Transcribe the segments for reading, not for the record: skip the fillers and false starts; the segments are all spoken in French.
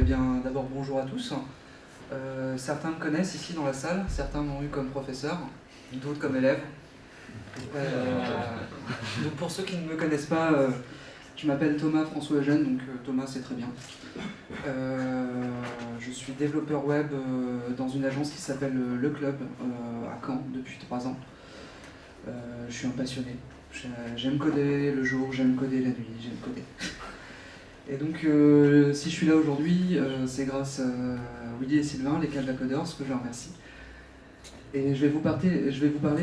Eh bien, d'abord, bonjour à tous. Certains me connaissent ici dans la salle, certains m'ont eu comme professeur, d'autres comme élève. Donc pour ceux qui ne me connaissent pas, je m'appelle Thomas François Eugène, donc Thomas c'est très bien. Je suis développeur web dans une agence qui s'appelle Le Club à Caen depuis 3 ans. Je suis un passionné. J'aime coder le jour, j'aime coder la nuit, j'aime coder. Et donc, si je suis là aujourd'hui, c'est grâce à Willy et Sylvain, les Canva Coders, que je leur remercie. Et je vais vous parler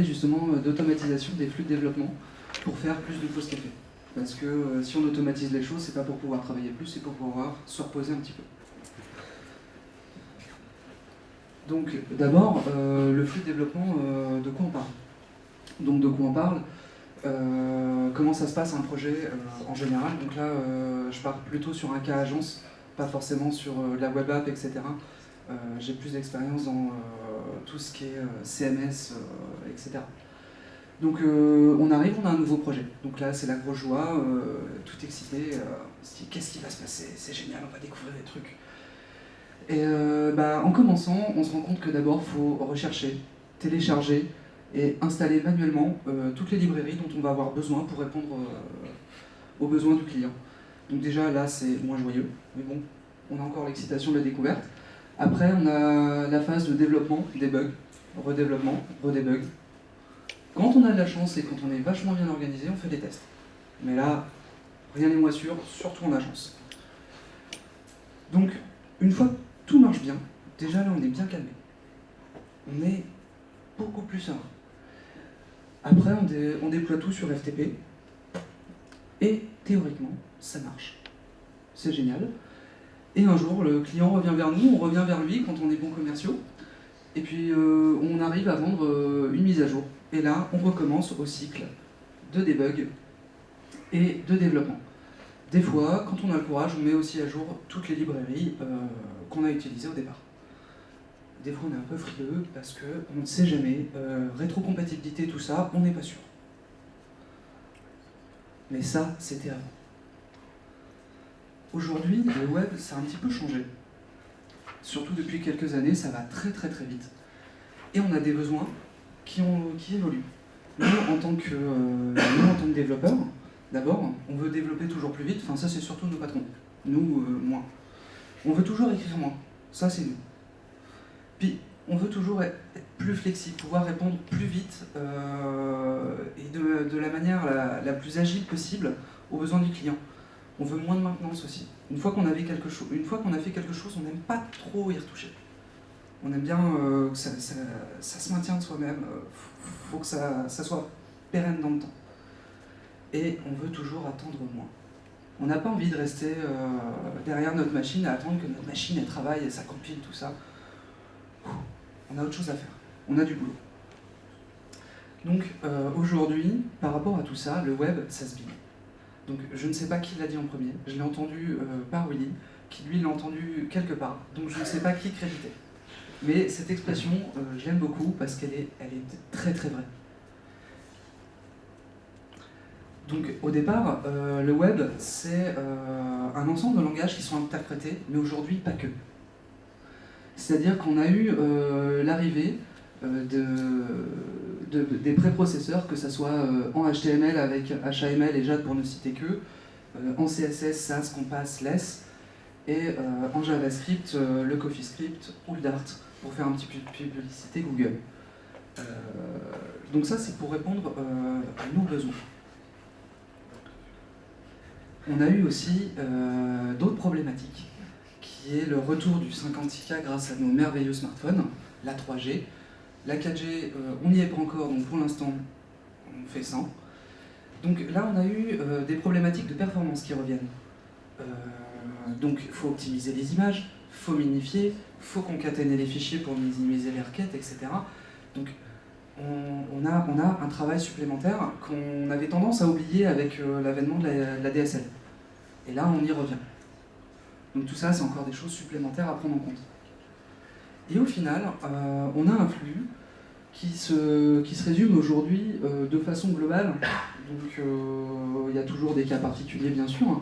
justement d'automatisation des flux de développement pour faire plus de pauses café. Parce que si on automatise les choses, c'est pas pour pouvoir travailler plus, c'est pour pouvoir se reposer un petit peu. Donc, d'abord, le flux de développement, de quoi on parle? Donc, de quoi on parle? Comment ça se passe un projet en général. Donc là, je pars plutôt sur un cas agence, pas forcément sur de la web app, etc. J'ai plus d'expérience dans tout ce qui est CMS, etc. Donc on arrive, on a un nouveau projet. Donc là, c'est la grosse joie, tout excité. On se dit, qu'est-ce qui va se passer? C'est génial, on va découvrir des trucs. Et en commençant, on se rend compte que d'abord, il faut rechercher, télécharger, et installer manuellement toutes les librairies dont on va avoir besoin pour répondre aux besoins du client. Donc déjà là c'est moins joyeux, mais bon, on a encore l'excitation de la découverte. Après on a la phase de développement, debug, redéveloppement, redébug. Quand on a de la chance et quand on est vachement bien organisé, on fait des tests. Mais là, rien n'est moins sûr, surtout en agence. Donc une fois que tout marche bien, déjà là on est bien calmé. On est beaucoup plus serein. Après, on déploie tout sur FTP, et théoriquement, ça marche. C'est génial. Et un jour, le client revient vers nous, on revient vers lui quand on est bons commerciaux, et puis on arrive à vendre une mise à jour. Et là, on recommence au cycle de debug et de développement. Des fois, quand on a le courage, on met aussi à jour toutes les librairies qu'on a utilisées au départ. Des fois, on est un peu frileux parce qu'on ne sait jamais. Rétrocompatibilité, tout ça, on n'est pas sûr. Mais ça, c'était avant. Aujourd'hui, le web, ça a un petit peu changé. Surtout depuis quelques années, ça va très très très vite. Et on a des besoins qui évoluent. Nous, en tant que développeurs, d'abord, on veut développer toujours plus vite. Enfin, ça, c'est surtout nos patrons. Nous, moins. On veut toujours écrire moins. Ça, c'est nous. Puis, on veut toujours être plus flexible, pouvoir répondre plus vite et de la manière la plus agile possible aux besoins du client. On veut moins de maintenance aussi. Une fois qu'on a fait quelque chose, on n'aime pas trop y retoucher. On aime bien que ça se maintienne de soi-même, faut que ça soit pérenne dans le temps. Et on veut toujours attendre moins. On n'a pas envie de rester derrière notre machine à attendre que notre machine elle travaille et ça compile tout ça. On a autre chose à faire, on a du boulot. Donc aujourd'hui, par rapport à tout ça, le web, ça se bime. Donc je ne sais pas qui l'a dit en premier, je l'ai entendu par Willy, qui lui l'a entendu quelque part, donc je ne sais pas qui créditer. Mais cette expression, je l'aime beaucoup parce qu'elle est très très vraie. Donc au départ, le web, c'est un ensemble de langages qui sont interprétés, mais aujourd'hui pas que. C'est-à-dire qu'on a eu l'arrivée des préprocesseurs, que ce soit en HTML avec HAML et JAD pour ne citer que, en CSS, SAS, Compass, Less, et en JavaScript, le CoffeeScript ou le Dart, pour faire un petit peu de publicité Google. Donc ça, c'est pour répondre à nos besoins. On a eu aussi d'autres problématiques, qui est le retour du 56K grâce à nos merveilleux smartphones, la 3G. La 4G, on n'y est pas encore, donc pour l'instant, on fait 100. Donc là, on a eu des problématiques de performance qui reviennent. Donc il faut optimiser les images, il faut minifier, il faut concaténer les fichiers pour minimiser les requêtes, etc. Donc on a un travail supplémentaire qu'on avait tendance à oublier avec l'avènement de la DSL. Et là, on y revient. Donc tout ça, c'est encore des choses supplémentaires à prendre en compte. Et au final, on a un flux qui se résume aujourd'hui de façon globale. Donc il y a toujours des cas particuliers, bien sûr, hein,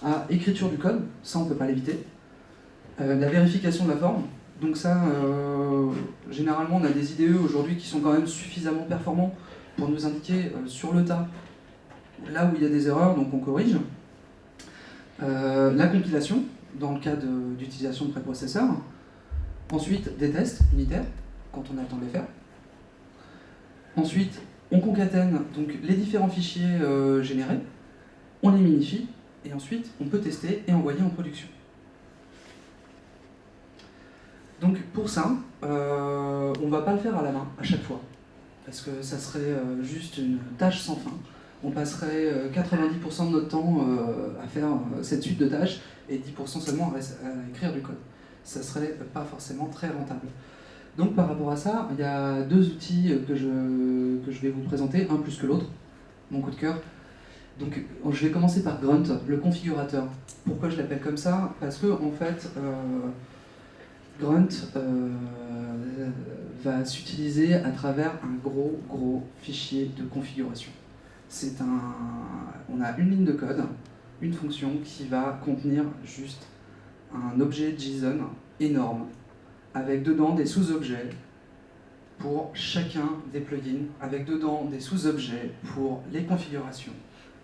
à écriture du code, ça on ne peut pas l'éviter. La vérification de la forme. Donc ça, généralement, on a des IDE aujourd'hui qui sont quand même suffisamment performants pour nous indiquer sur le tas là où il y a des erreurs, donc on corrige. La compilation, dans le cas d'utilisation de préprocesseurs. Ensuite, des tests unitaires, quand on a le temps de les faire. Ensuite, on concatène donc, les différents fichiers générés, on les minifie, et ensuite, on peut tester et envoyer en production. Donc pour ça, on ne va pas le faire à la main à chaque fois, parce que ça serait juste une tâche sans fin. On passerait 90% de notre temps à faire cette suite de tâches et 10% seulement à écrire du code. Ça serait pas forcément très rentable. Donc par rapport à ça, il y a deux outils que je vais vous présenter, un plus que l'autre, mon coup de cœur. Donc je vais commencer par Grunt, le configurateur. Pourquoi je l'appelle comme ça? Parce que en fait, Grunt va s'utiliser à travers un gros fichier de configuration. On a une ligne de code, une fonction qui va contenir juste un objet JSON énorme, avec dedans des sous-objets pour chacun des plugins, avec dedans des sous-objets pour les configurations,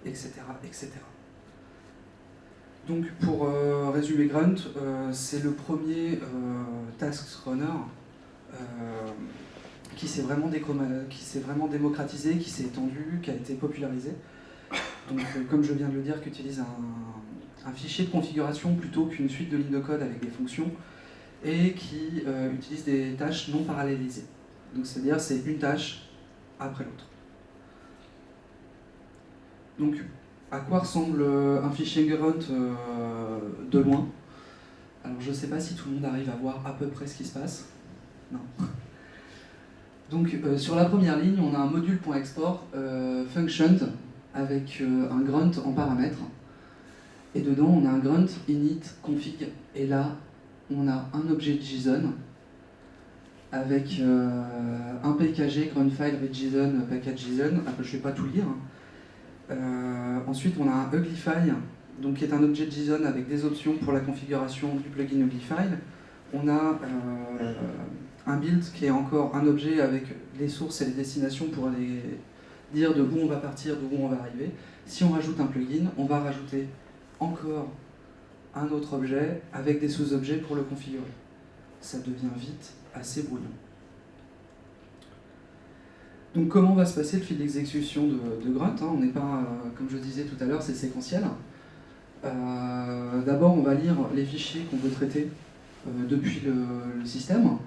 etc. etc. Donc pour résumer Grunt, c'est le premier task runner qui s'est vraiment démocratisé, qui s'est étendu, qui a été popularisé. Donc comme je viens de le dire, qui utilise un fichier de configuration plutôt qu'une suite de lignes de code avec des fonctions, et qui utilise des tâches non parallélisées. Donc c'est-à-dire c'est une tâche après l'autre. Donc à quoi ressemble un fichier Grunt de loin? Alors je ne sais pas si tout le monde arrive à voir à peu près ce qui se passe. Non. Donc sur la première ligne, on a un module.export functioned avec un grunt en paramètres. Et dedans, on a un grunt init config. Et là, on a un objet JSON avec un pkg grunt file with JSON package JSON. Je ne vais pas tout lire. Ensuite, on a un uglify, donc qui est un objet JSON avec des options pour la configuration du plugin uglify. On a un build qui est encore un objet avec les sources et les destinations pour aller dire de où on va partir, d'où on va arriver. Si on rajoute un plugin, on va rajouter encore un autre objet avec des sous-objets pour le configurer. Ça devient vite assez brouillon. Donc comment va se passer le fil d'exécution de Grunt? On n'est pas, comme je disais tout à l'heure, c'est séquentiel. D'abord, on va lire les fichiers qu'on veut traiter depuis le système.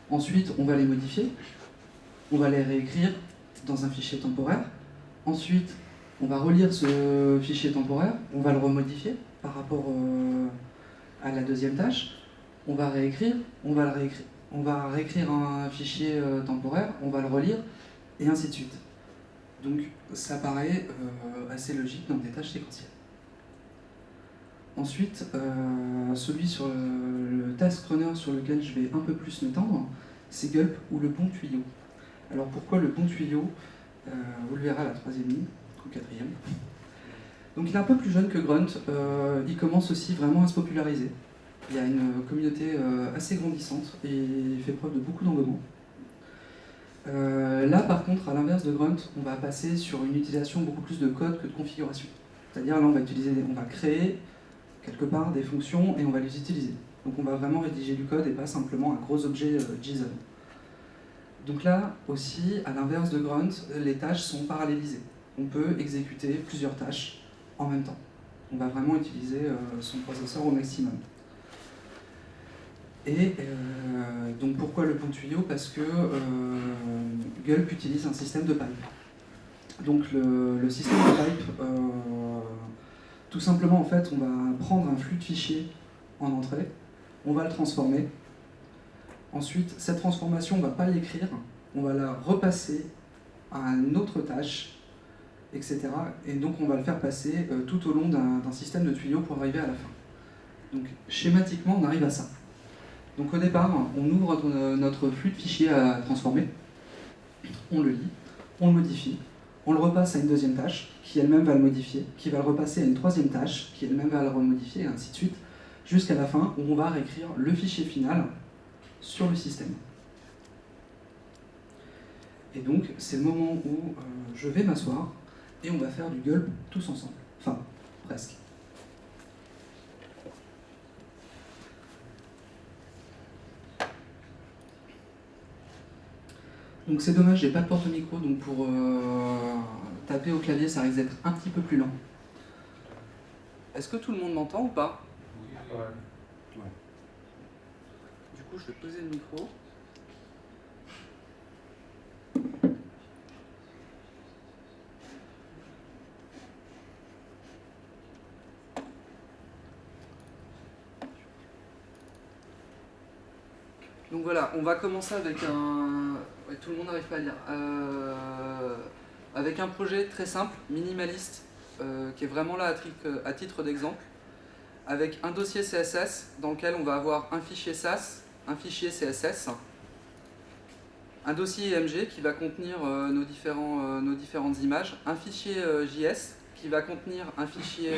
Ensuite, on va les modifier. On va les réécrire dans un fichier temporaire. Ensuite, on va relire ce fichier temporaire. On va le remodifier par rapport à la deuxième tâche. On va réécrire. On va réécrire un fichier temporaire. On va le relire. Et ainsi de suite. Donc, ça paraît assez logique dans des tâches séquentielles. Ensuite, celui sur le task runner sur lequel je vais un peu plus m'étendre, c'est Gulp ou le bon tuyau. Alors pourquoi le bon tuyau? Vous le verrez à la troisième ligne, ou quatrième. Donc il est un peu plus jeune que Grunt, il commence aussi vraiment à se populariser. Il y a une communauté assez grandissante et il fait preuve de beaucoup d'engouement. Là par contre, à l'inverse de Grunt, on va passer sur une utilisation beaucoup plus de code que de configuration. C'est-à-dire là on va créer quelque part des fonctions et on va les utiliser. Donc on va vraiment rédiger du code et pas simplement un gros objet JSON. Donc là aussi, à l'inverse de Grunt, les tâches sont parallélisées. On peut exécuter plusieurs tâches en même temps. On va vraiment utiliser son processeur au maximum. Et donc pourquoi le bon tuyau? Parce que Gulp utilise un système de pipe. Donc le système de pipe, tout simplement en fait, on va prendre un flux de fichiers en entrée, on va le transformer. Ensuite, cette transformation, on ne va pas l'écrire, on va la repasser à une autre tâche, etc. Et donc on va le faire passer tout au long d'un système de tuyaux pour arriver à la fin. Donc schématiquement, on arrive à ça. Donc au départ, on ouvre notre flux de fichiers à transformer, on le lit, on le modifie, on le repasse à une deuxième tâche, qui elle-même va le modifier, qui va le repasser à une troisième tâche, qui elle-même va le remodifier, et ainsi de suite, jusqu'à la fin où on va réécrire le fichier final sur le système. Et donc, c'est le moment où je vais m'asseoir et on va faire du gulp tous ensemble. Enfin, presque. Donc c'est dommage, j'ai pas de porte-micro, donc pour taper au clavier, ça risque d'être un petit peu plus lent. Est-ce que tout le monde m'entend ou pas? Ouais. Du coup, je vais poser le micro. Donc voilà, on va commencer avec un... Ouais, tout le monde n'arrive pas à lire. Avec un projet très simple, minimaliste, qui est vraiment là à titre d'exemple, avec un dossier CSS dans lequel on va avoir un fichier SAS, un fichier CSS, un dossier IMG qui va contenir nos différentes images, un fichier JS qui va contenir un fichier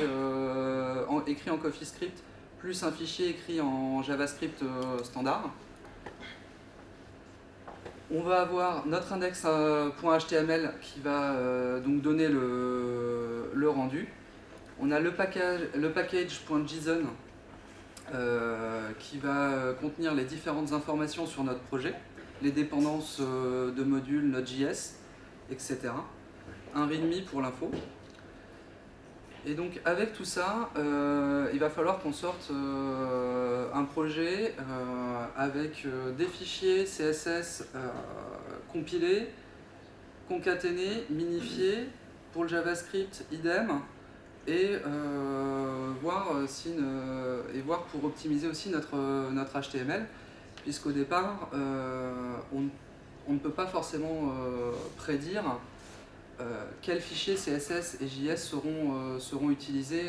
écrit en CoffeeScript plus un fichier écrit en JavaScript standard. On va avoir notre index.html qui va donc donner le rendu. On a le package.json qui va contenir les différentes informations sur notre projet, les dépendances de modules, Node.js, etc. Un readme pour l'info. Et donc avec tout ça, il va falloir qu'on sorte un projet avec des fichiers CSS compilés, concaténés, minifiés, pour le JavaScript idem, et voir pour optimiser aussi notre HTML, puisqu'au départ, on ne peut pas forcément prédire quels fichiers CSS et JS seront utilisés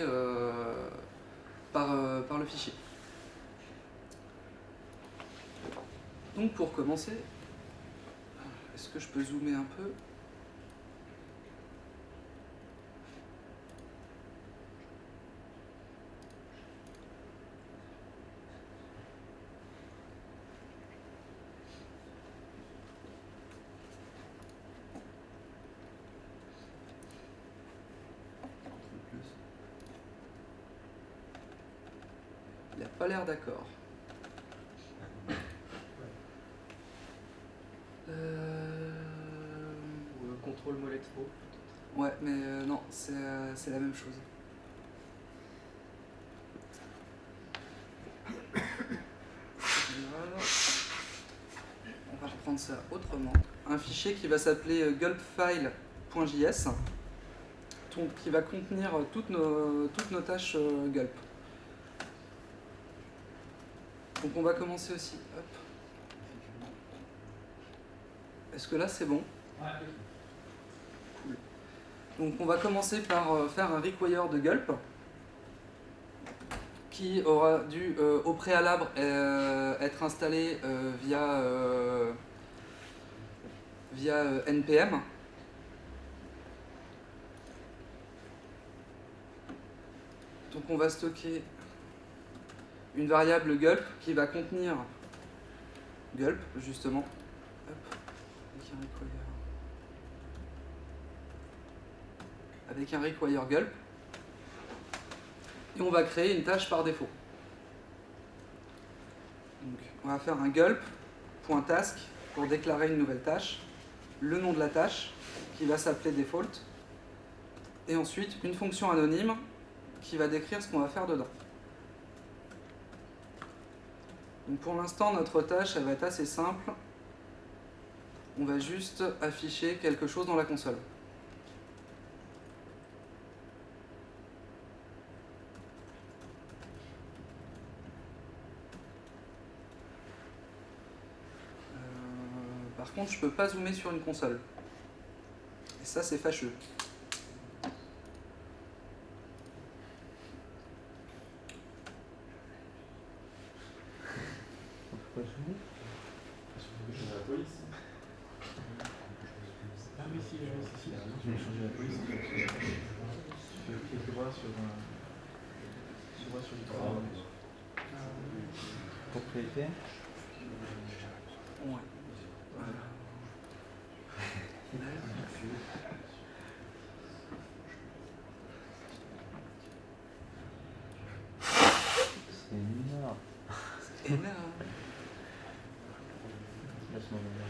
par le fichier. Donc pour commencer, est-ce que je peux zoomer un peu ? Il n'a pas l'air d'accord. Contrôle mollet trop. Ouais, mais non, c'est la même chose. On va reprendre ça autrement. Un fichier qui va s'appeler gulpfile.js, qui va contenir toutes nos tâches gulp. Donc on va commencer aussi. Hop. Est-ce que là c'est bon? Ouais. Cool. Donc on va commencer par faire un require de gulp qui aura dû au préalable être installé via npm. Donc on va stocker une variable gulp qui va contenir gulp justement. Hop. Avec un require gulp. Et on va créer une tâche par défaut. Donc, on va faire un gulp.task pour déclarer une nouvelle tâche, le nom de la tâche qui va s'appeler default, et ensuite une fonction anonyme qui va décrire ce qu'on va faire dedans. Donc pour l'instant, notre tâche elle va être assez simple. On va juste afficher quelque chose dans la console. Par contre, je ne peux pas zoomer sur une console. Et ça, c'est fâcheux. Pourquoi zoomer? Je vais la police. Ah oui, si, je vais changer la police. Tu fais quelques bras sur du 3. Propriété. Ouais. Voilà. C'est énorme. C'est énorme. Laisse-moi le voir.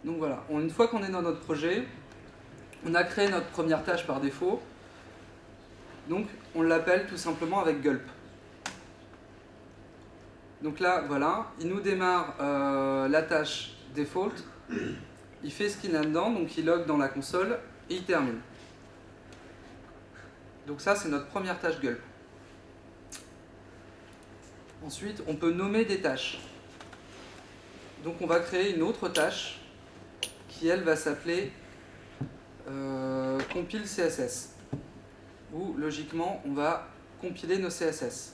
Donc voilà, une fois qu'on est dans notre projet, on a créé notre première tâche par défaut. Donc on l'appelle tout simplement avec gulp. Donc là, voilà, il nous démarre la tâche default. Il fait ce qu'il a dedans, donc il log dans la console et il termine. Donc ça, c'est notre première tâche gulp. Ensuite, on peut nommer des tâches. Donc on va créer une autre tâche qui, elle, va s'appeler compile CSS. Où, logiquement, on va compiler nos CSS.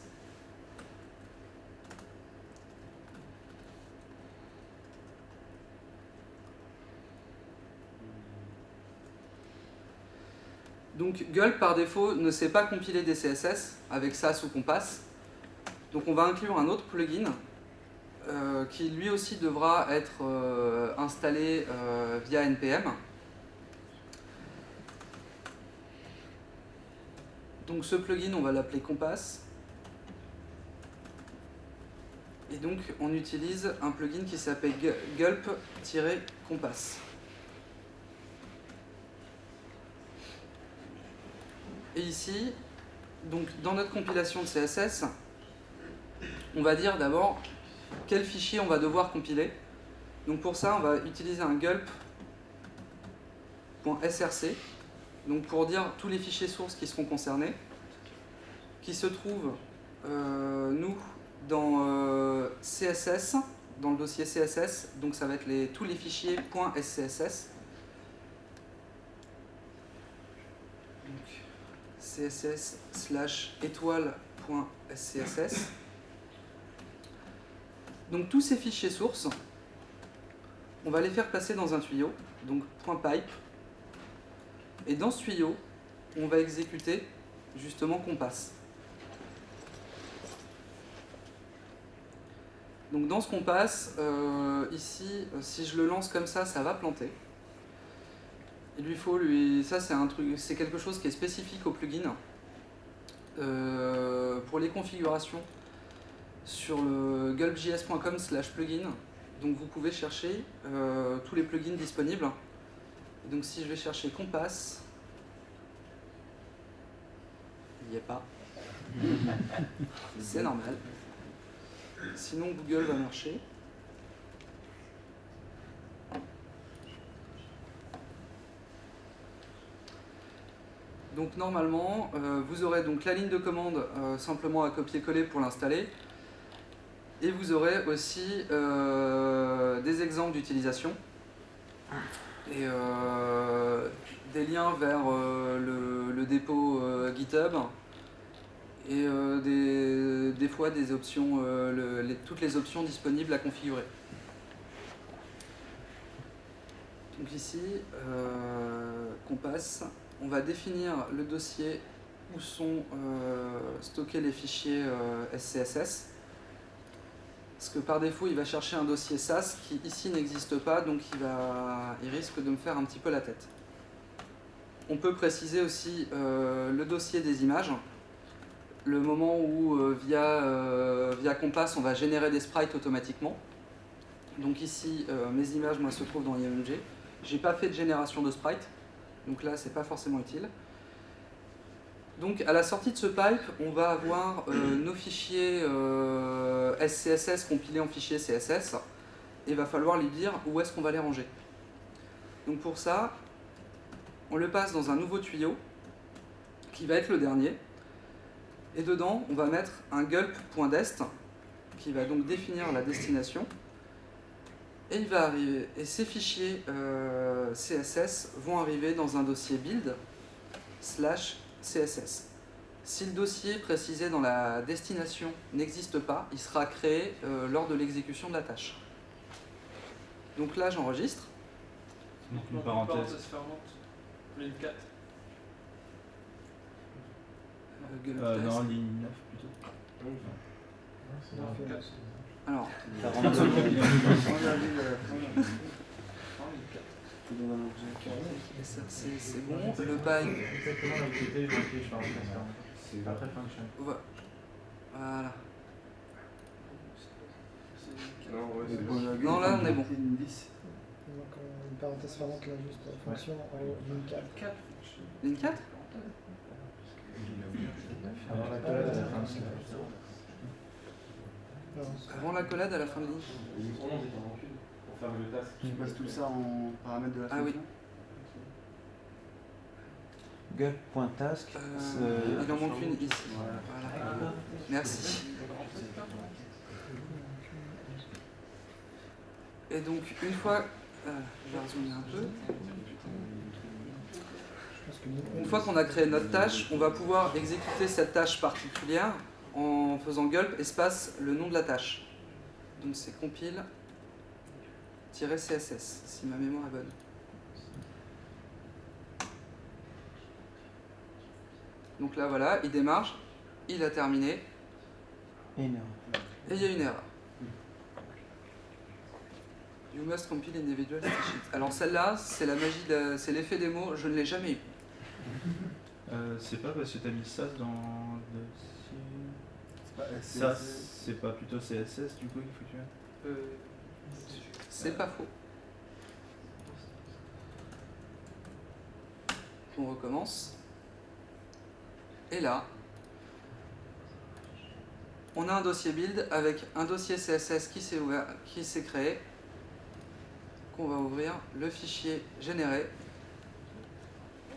Donc Gulp par défaut ne sait pas compiler des CSS avec SAS ou Compass. Donc on va inclure un autre plugin qui lui aussi devra être installé via NPM. Donc ce plugin, on va l'appeler Compass. Et donc on utilise un plugin qui s'appelle Gulp-Compass. Et ici, donc dans notre compilation de CSS, on va dire d'abord quel fichier on va devoir compiler. Donc pour ça, on va utiliser un gulp.src, donc pour dire tous les fichiers sources qui seront concernés, qui se trouvent, nous, dans CSS, dans le dossier CSS, donc ça va être tous les fichiers .scss. css/étoile.scss. Donc tous ces fichiers sources, on va les faire passer dans un tuyau, donc .pipe. Et dans ce tuyau, on va exécuter justement Compass. Donc dans ce Compass, ici, si je le lance comme ça va planter. Il lui faut ça c'est quelque chose qui est spécifique au plugin. Pour les configurations sur le gulpjs.com/plugin, donc vous pouvez chercher tous les plugins disponibles. Et donc si je vais chercher Compass, il n'y est pas. C'est normal. Sinon Google va marcher. Donc normalement, vous aurez donc la ligne de commande simplement à copier-coller pour l'installer. Et vous aurez aussi des exemples d'utilisation et des liens vers le dépôt GitHub et des fois des options, toutes les options disponibles à configurer. Donc ici, Compass, on va définir le dossier où sont stockés les fichiers SCSS. Parce que par défaut, il va chercher un dossier SAS qui ici n'existe pas, donc il risque de me faire un petit peu la tête. On peut préciser aussi le dossier des images. Le moment où via Compass, on va générer des sprites automatiquement. Donc ici, mes images moi, se trouvent dans IMG. J'ai pas fait de génération de sprites, donc là, c'est pas forcément utile. Donc à la sortie de ce pipe, on va avoir nos fichiers SCSS compilés en fichier CSS et il va falloir lui dire où est-ce qu'on va les ranger. Donc pour ça, on le passe dans un nouveau tuyau qui va être le dernier et dedans on va mettre un gulp.dest qui va donc définir la destination et il va arriver, et ces fichiers CSS vont arriver dans un dossier build/CSS. Si le dossier précisé dans la destination n'existe pas, il sera créé lors de l'exécution de la tâche. Donc là, j'enregistre. Donc une parenthèse. Ligne 4. Gulp Non, test. ligne 9 plutôt. Alors, SRC, c'est bon. Le bail, Exactement là où j'étais, j'ai marqué, je fais un transfert. C'est après function. voilà. Non, Non, là, on est bon. Donc une parenthèse fermante là, juste fonction en haut, ligne 4. Ligne 4 Avant la collade à la fin de ce Avant l'accolade à la fin de ligne. Ligne 11 est en encul pour faire le task. Tu passes tout ça en paramètres de la Ah oui. fonction. Gulp.task. Il en manque une ici. Voilà. Voilà. Merci. Et donc, une fois... je vais résumer un peu. Une fois qu'on a créé notre tâche, on va pouvoir exécuter cette tâche particulière en faisant gulp espace le nom de la tâche. Donc c'est compile-css, si ma mémoire est bonne. Donc là voilà, il démarre, il a terminé, Et non. et il y a une erreur. You must compile individual sheet. Alors celle-là, c'est la magie, c'est l'effet démo, je ne l'ai jamais eu. C'est pas parce que t'as mis SAS dans le C'est pas SAS, c'est pas plutôt CSS du coup qu'il faut que tu mettes. C'est pas faux. On recommence. Et là, on a un dossier build avec un dossier CSS qui s'est ouvert, qui s'est créé, qu'on va ouvrir, le fichier généré.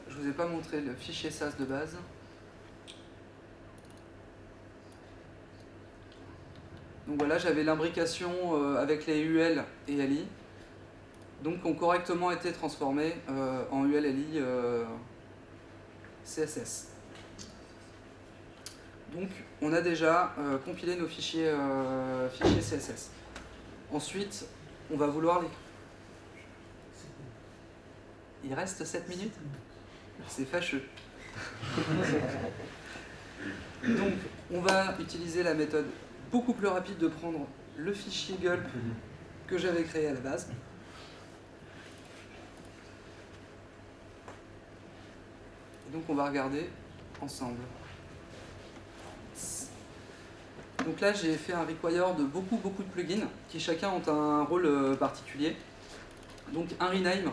Je vous ai pas montré le fichier SAS de base. Donc voilà, j'avais l'imbrication avec les UL et LI, donc qui ont correctement été transformés en UL, LI, CSS. Donc on a déjà compilé nos fichiers CSS. Ensuite, on va vouloir les... Il reste 7 minutes ? C'est fâcheux. Donc, on va utiliser la méthode beaucoup plus rapide de prendre le fichier gulp que j'avais créé à la base. Et donc, on va regarder ensemble. Donc là, j'ai fait un require de beaucoup de plugins qui chacun ont un rôle particulier. Donc, un rename.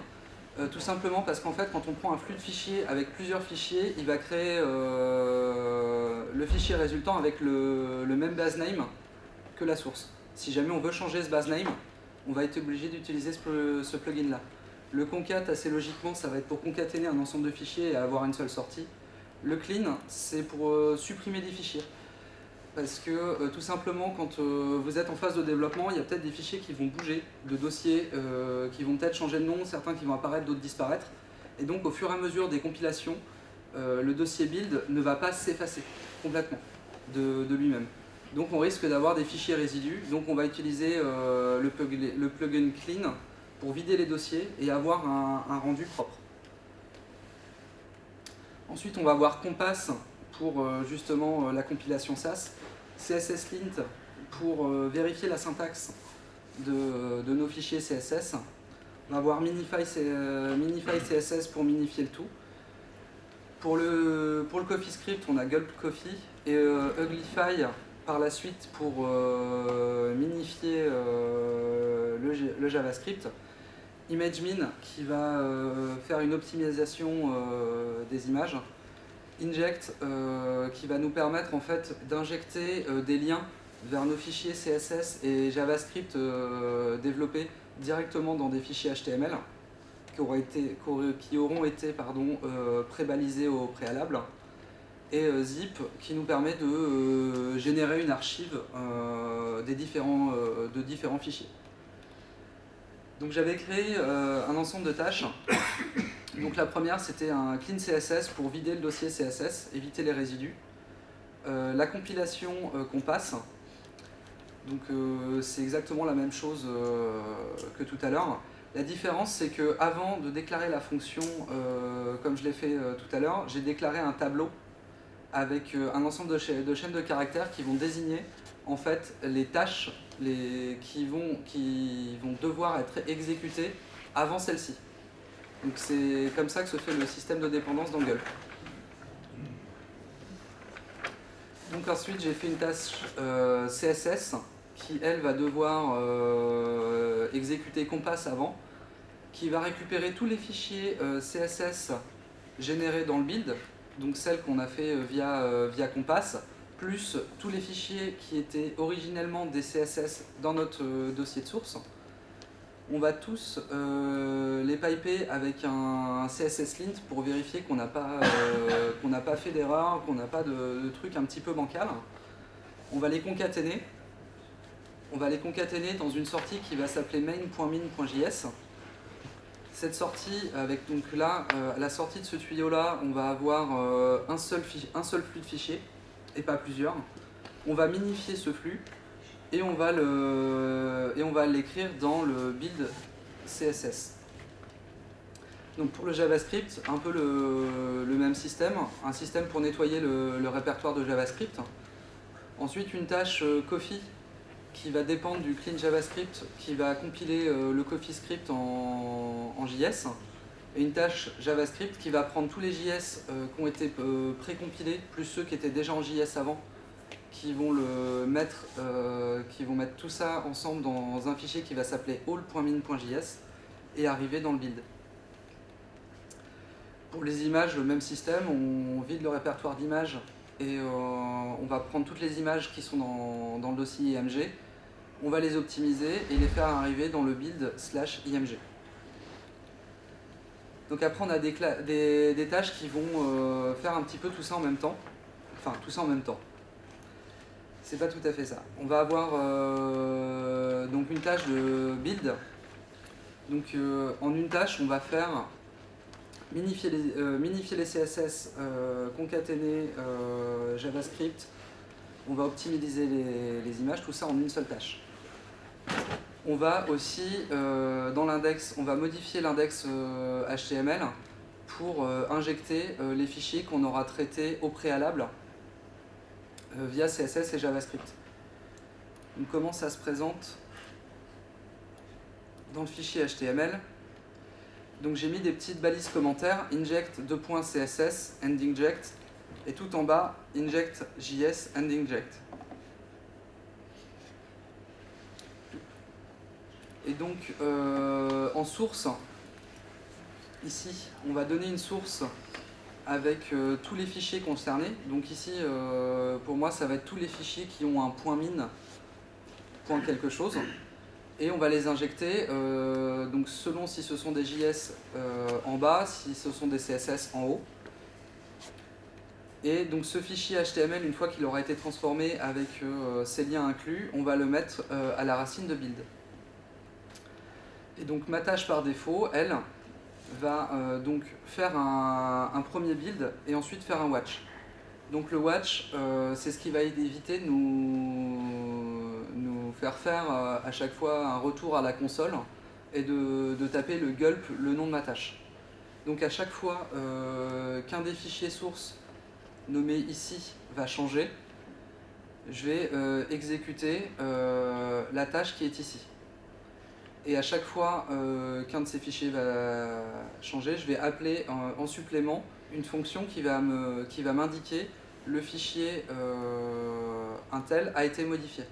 Tout simplement parce qu'en fait, quand on prend un flux de fichiers avec plusieurs fichiers, il va créer le fichier résultant avec le même base name que la source. Si jamais on veut changer ce base name, on va être obligé d'utiliser ce plugin-là. Le concat, assez logiquement, ça va être pour concaténer un ensemble de fichiers et avoir une seule sortie. Le clean, c'est pour supprimer des fichiers. Parce que tout simplement, quand vous êtes en phase de développement, il y a peut-être des fichiers qui vont bouger, de dossiers qui vont peut-être changer de nom, certains qui vont apparaître, d'autres disparaître. Et donc au fur et à mesure des compilations, le dossier build ne va pas s'effacer complètement de lui-même. Donc on risque d'avoir des fichiers résidus, donc on va utiliser le plugin clean pour vider les dossiers et avoir un rendu propre. Ensuite on va voir Compass pour justement la compilation SAS, CSSLint pour vérifier la syntaxe de nos fichiers CSS. On va voir Minify CSS pour minifier le tout. Pour le CoffeeScript, on a Gulp Coffee et Uglify par la suite pour minifier le JavaScript. ImageMin qui va faire une optimisation des images. Inject qui va nous permettre en fait d'injecter des liens vers nos fichiers CSS et JavaScript développés directement dans des fichiers HTML qui auront été pré-balisés au préalable. Et Zip qui nous permet de générer une archive de différents fichiers. Donc j'avais créé un ensemble de tâches. Donc la première c'était un clean CSS pour vider le dossier CSS, éviter les résidus. La compilation Compass, donc c'est exactement la même chose que tout à l'heure. La différence, c'est que avant de déclarer la fonction, comme je l'ai fait tout à l'heure, j'ai déclaré un tableau avec un ensemble de chaînes de caractères qui vont désigner en fait les tâches qui vont devoir être exécutées avant celle-ci. Donc c'est comme ça que se fait le système de dépendance dans Gulp. Donc ensuite j'ai fait une tâche CSS qui elle va devoir exécuter Compass avant, qui va récupérer tous les fichiers CSS générés dans le build, donc celles qu'on a fait via Compass, plus tous les fichiers qui étaient originellement des CSS dans notre dossier de source. On va tous les piper avec un CSS lint pour vérifier qu'on n'a pas fait d'erreur, qu'on n'a pas de truc un petit peu bancal. On va les concaténer. On va les concaténer dans une sortie qui va s'appeler main.min.js. Cette sortie, avec donc là, à la sortie de ce tuyau-là, on va avoir un seul flux de fichiers et pas plusieurs. On va minifier ce flux. Et on va l'écrire dans le build CSS. Donc pour le JavaScript, un peu le même système, un système pour nettoyer le répertoire de JavaScript. Ensuite une tâche Coffee qui va dépendre du clean JavaScript qui va compiler le CoffeeScript en JS. Et une tâche JavaScript qui va prendre tous les JS qui ont été précompilés, plus ceux qui étaient déjà en JS avant, qui vont mettre tout ça ensemble dans un fichier qui va s'appeler all.min.js et arriver dans le build. Pour les images, le même système, on vide le répertoire d'images et on va prendre toutes les images qui sont dans le dossier IMG, on va les optimiser et les faire arriver dans le build /IMG. Donc après on a des tâches qui vont faire un petit peu tout ça en même temps, enfin tout ça en même temps. C'est pas tout à fait ça. On va avoir donc une tâche de build. Donc en une tâche, on va faire minifier les CSS, concaténer JavaScript. On va optimiser les images, tout ça en une seule tâche. On va aussi dans l'index, on va modifier l'index HTML pour injecter les fichiers qu'on aura traités au préalable via CSS et JavaScript. Donc comment ça se présente dans le fichier HTML? Donc j'ai mis des petites balises commentaires, inject .css and inject, et tout en bas inject JS and inject. Et donc en source, ici on va donner une source avec tous les fichiers concernés. Donc ici, pour moi, ça va être tous les fichiers qui ont un point min, point quelque chose. Et on va les injecter donc selon si ce sont des JS en bas, si ce sont des CSS en haut. Et donc ce fichier HTML, une fois qu'il aura été transformé avec ces liens inclus, on va le mettre à la racine de build. Et donc ma tâche par défaut, elle, va donc faire un premier build et ensuite faire un watch. Donc le watch, c'est ce qui va éviter de nous faire faire à chaque fois un retour à la console et de taper le gulp, le nom de ma tâche. Donc à chaque fois qu'un des fichiers sources nommé ici va changer, je vais exécuter la tâche qui est ici. Et à chaque fois qu'un de ces fichiers va changer, je vais appeler en supplément une fonction qui va m'indiquer le fichier untel a été modifié.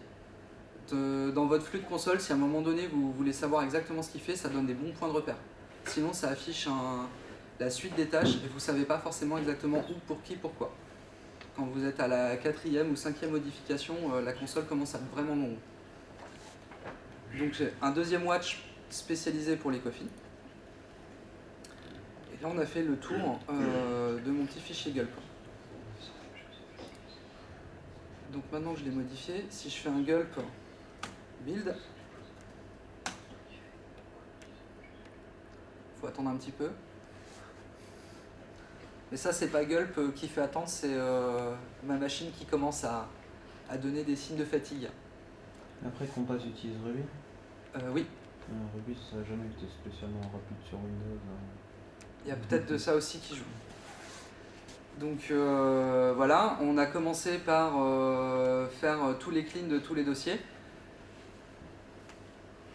Dans votre flux de console, si à un moment donné vous voulez savoir exactement ce qu'il fait, ça donne des bons points de repère. Sinon ça affiche la suite des tâches et vous ne savez pas forcément exactement où, pour qui, pourquoi. Quand vous êtes à la 4e ou 5e modification, la console commence à être vraiment longue. Donc j'ai un deuxième watch spécialisé pour les coffees. Et là on a fait le tour de mon petit fichier gulp. Donc maintenant que je l'ai modifié, si je fais un gulp build, il faut attendre un petit peu. Mais ça c'est pas gulp qui fait attendre, c'est ma machine qui commence à donner des signes de fatigue. Après Compass utilise Ruby. Oui. Ruby, ça n'a jamais été spécialement rapide sur Windows. Il y a peut-être de ça aussi qui joue. Donc voilà, on a commencé par faire tous les cleans de tous les dossiers.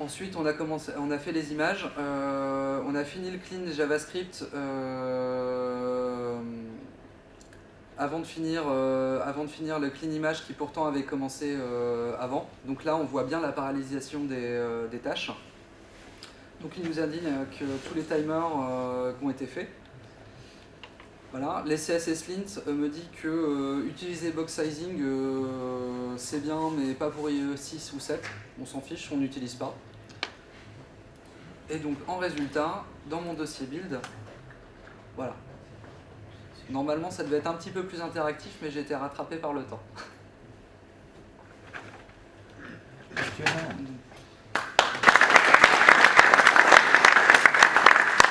Ensuite, on a fait les images. On a fini le clean JavaScript avant de finir le clean image qui pourtant avait commencé avant. Donc là, on voit bien la paralysation des tâches. Donc il nous indique que tous les timers qui ont été faits. Voilà. Les CSS Lint me dit que utiliser box sizing c'est bien, mais pas pour IE 6 ou 7. On s'en fiche, on n'utilise pas. Et donc en résultat, dans mon dossier build, voilà. Normalement ça devait être un petit peu plus interactif, mais j'ai été rattrapé par le temps.